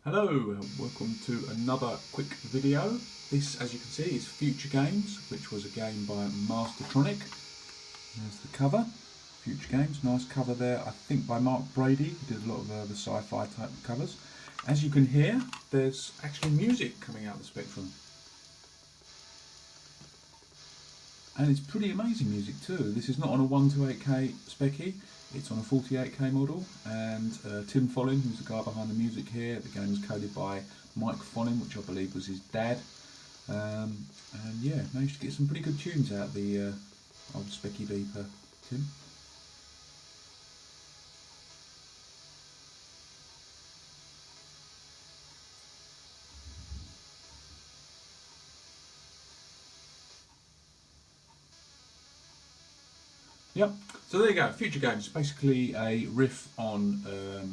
Hello and welcome to another quick video. This, as you can see, is Future Games, which was a game by Mastertronic. There's the cover, Future Games, nice cover there, I think by Mark Brady, who did a lot of the sci-fi type covers. As you can hear, there's actually music coming out of the Spectrum. And it's pretty amazing music too. This is not on a 128K Specky, it's on a 48K model, and Tim Follin, who's the guy behind the music here. The game was coded by Mike Follin, which I believe was his dad. And yeah, managed to get some pretty good tunes out of the old Specky beeper, Tim. Yep, so there you go, Future Games, basically a riff on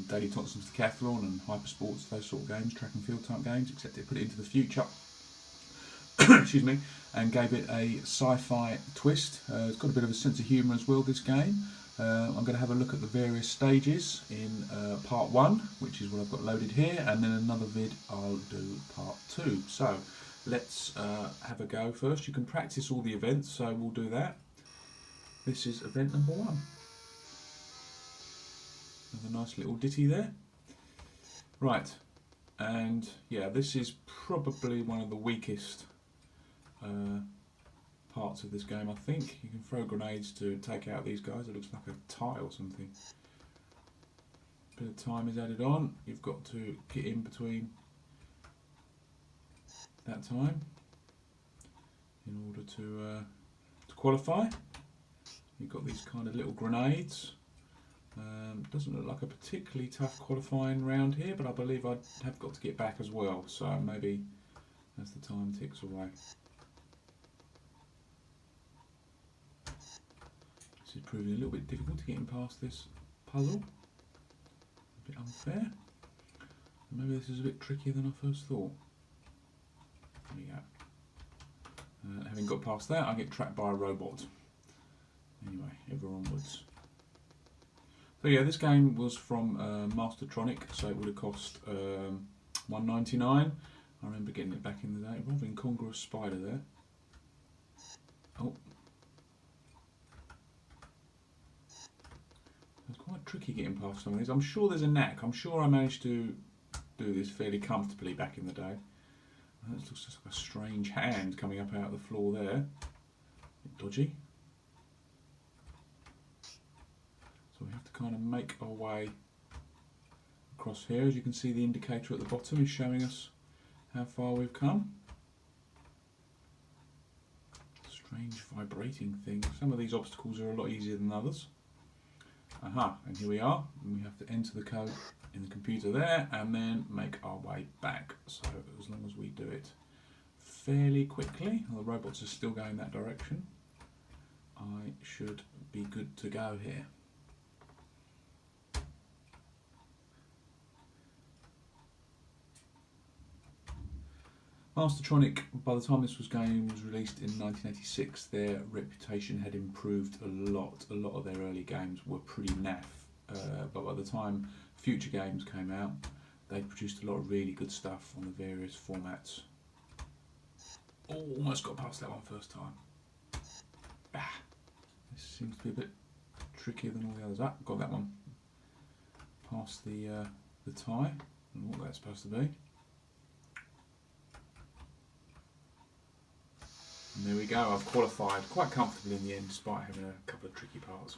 Daley Thompson's Decathlon and Hypersports, those sort of games, track and field type games, except it put it into the future, excuse me, and gave it a sci-fi twist. It's got a bit of a sense of humour as well, this game. I'm going to have a look at the various stages in part 1, which is what I've got loaded here, and then another vid I'll do part 2. So let's have a go first. You can practice all the events, so we'll do that. This is event number 1. Another nice little ditty there. Right, and yeah, this is probably one of the weakest parts of this game, I think. You can throw grenades to take out these guys. It looks like a tie or something. Bit of time is added on. You've got to get in between that time in order to qualify. You've got these kind of little grenades. Doesn't look like a particularly tough qualifying round here, but I believe I have got to get back as well, so maybe as the time ticks away. This is proving a little bit difficult to get past this puzzle. A bit unfair. Maybe this is a bit trickier than I first thought. There we go. Having got past that, I get trapped by a robot. Anyway, ever onwards. So yeah, this game was from Mastertronic, so it would have cost $1.99. I remember getting it back in the day. Rather incongruous spider there. Oh. It's quite tricky getting past some of these. I'm sure there's a knack. I'm sure I managed to do this fairly comfortably back in the day. That looks just like a strange hand coming up out of the floor there. A bit dodgy. So we have to kind of make our way across here. As you can see, the indicator at the bottom is showing us how far we've come. Strange vibrating thing. Some of these obstacles are a lot easier than others. Aha, and here we are. And we have to enter the code in the computer there and then make our way back. So as long as we do it fairly quickly, the robots are still going that direction, I should be good to go here. Mastertronic, by the time this was released in 1986, their reputation had improved a lot. A lot of their early games were pretty naff, but by the time Future Games came out, they produced a lot of really good stuff on the various formats. Oh, almost got past that one first time. Ah, this seems to be a bit trickier than all the others. Ah, got that one. Past the tie, and what that's supposed to be. And there we go, I've qualified quite comfortably in the end, despite having a couple of tricky parts.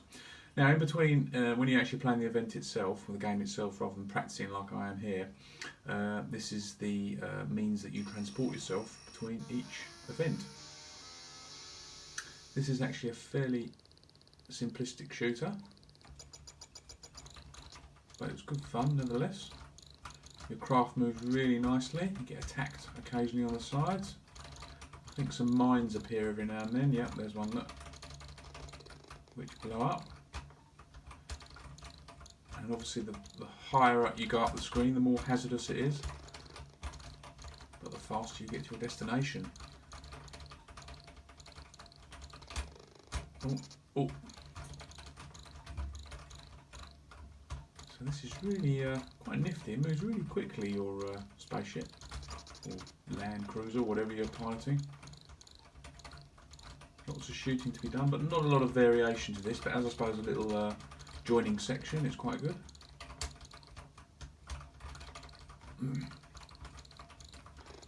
Now, in between, when you're actually playing the event itself, or the game itself, rather than practicing like I am here, this is the means that you transport yourself between each event. This is actually a fairly simplistic shooter, but it's good fun nonetheless. Your craft moves really nicely, you get attacked occasionally on the sides. I think some mines appear every now and then. Yep, there's one that which blow up. And obviously the higher up you go up the screen, the more hazardous it is. But the faster you get to your destination. Oh, oh. So this is really quite nifty. It moves really quickly, your spaceship or land cruiser, whatever you're piloting. Lots of shooting to be done, but not a lot of variation to this. But as I suppose a little joining section, it's quite good.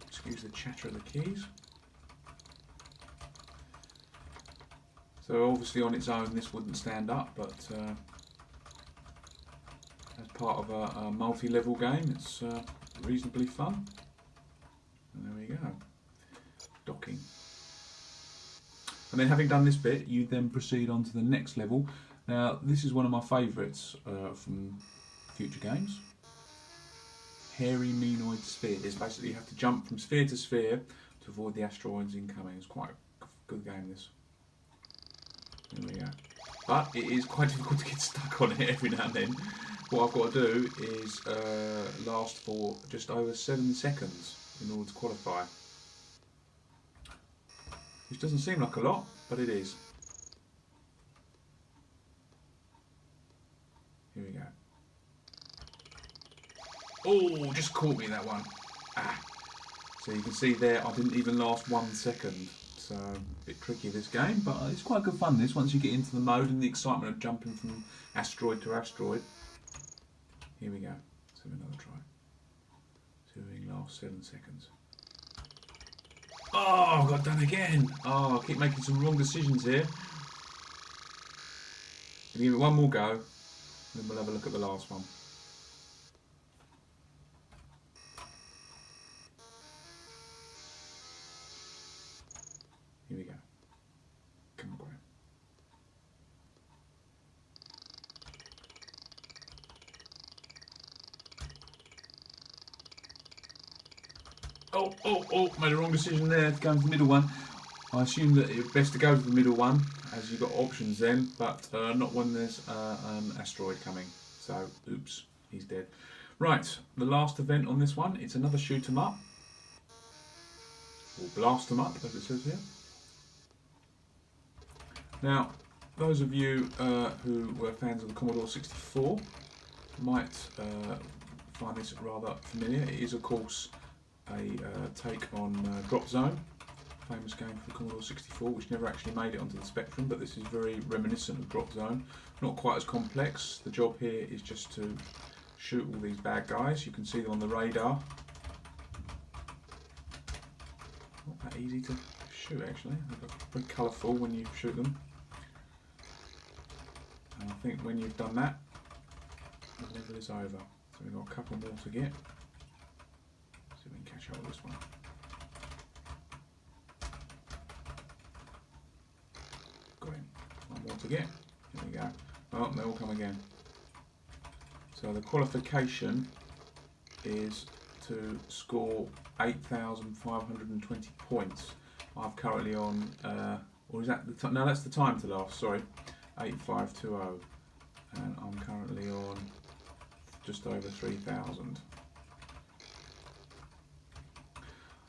Excuse the chatter of the keys. So obviously on its own this wouldn't stand up, but as part of a multi-level game it's reasonably fun. And there we go. Docking. And then having done this bit, you then proceed on to the next level. Now this is one of my favourites from future games. Hairy Menoid Spheres. Basically you have to jump from sphere to sphere to avoid the asteroids incoming. It's quite a good game, this. There we go. But it is quite difficult to get stuck on it every now and then. What I've got to do is last for just over 7 seconds in order to qualify. Which doesn't seem like a lot, but it is. Here we go. Oh, just caught me that one. Ah. So you can see there I didn't even last 1 second. So a bit tricky this game, but it's quite good fun this once you get into the mode and the excitement of jumping from asteroid to asteroid. Here we go. Let's have another try. Doing last 7 seconds. Oh, I got done again. Oh, I keep making some wrong decisions here. We'll give it one more go, and then we'll have a look at the last one. Here we go. Come on, Graham. Oh, made a wrong decision there to go into the middle one. I assume that it's best to go to the middle one, as you've got options then, but not when there's an asteroid coming. So, oops, he's dead. Right, the last event on this one, it's another shoot 'em up. Or blast 'em up, as it says here. Now, those of you who were fans of the Commodore 64 might find this rather familiar. It is, of course, a take on Drop Zone, famous game for the Commodore 64, which never actually made it onto the Spectrum, but this is very reminiscent of Drop Zone. Not quite as complex. The job here is just to shoot all these bad guys. You can see them on the radar. Not that easy to shoot, actually. They're very colourful when you shoot them. And I think when you've done that, the level is over. So we've got a couple more to get. See if we can catch up with this one. Got him. One more to get. Here we go. Oh, they all come again. So the qualification is to score 8,520 points. I'm currently on, or is that the no, that's the time to last, sorry, 8,520, and I'm currently on just over 3,000.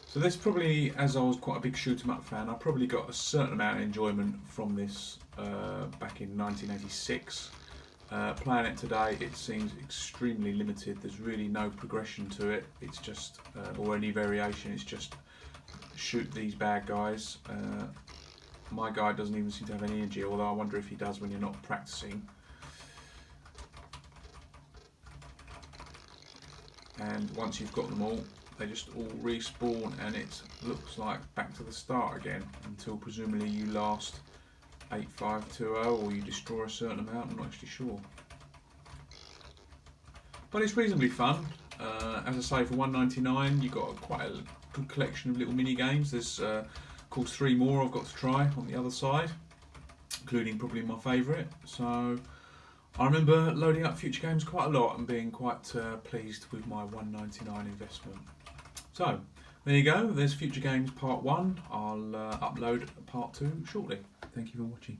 So this probably, as I was quite a big shoot 'em up fan, I probably got a certain amount of enjoyment from this back in 1986. Playing it today, it seems extremely limited. There's really no progression to it. It's just, or any variation. It's just shoot these bad guys. My guy doesn't even seem to have any energy, although I wonder if he does when you're not practicing. And once you've got them all, they just all respawn, and it looks like back to the start again until presumably you last 8,520 or you destroy a certain amount. I'm not actually sure, but it's reasonably fun. As I say, for $1.99 you've got quite a good collection of little mini games. There's of course 3 more I've got to try on the other side, including probably my favourite. So I remember loading up future games quite a lot and being quite pleased with my $1.99 investment. So there you go, there's Future Games Part 1. I'll upload Part 2 shortly. Thank you for watching.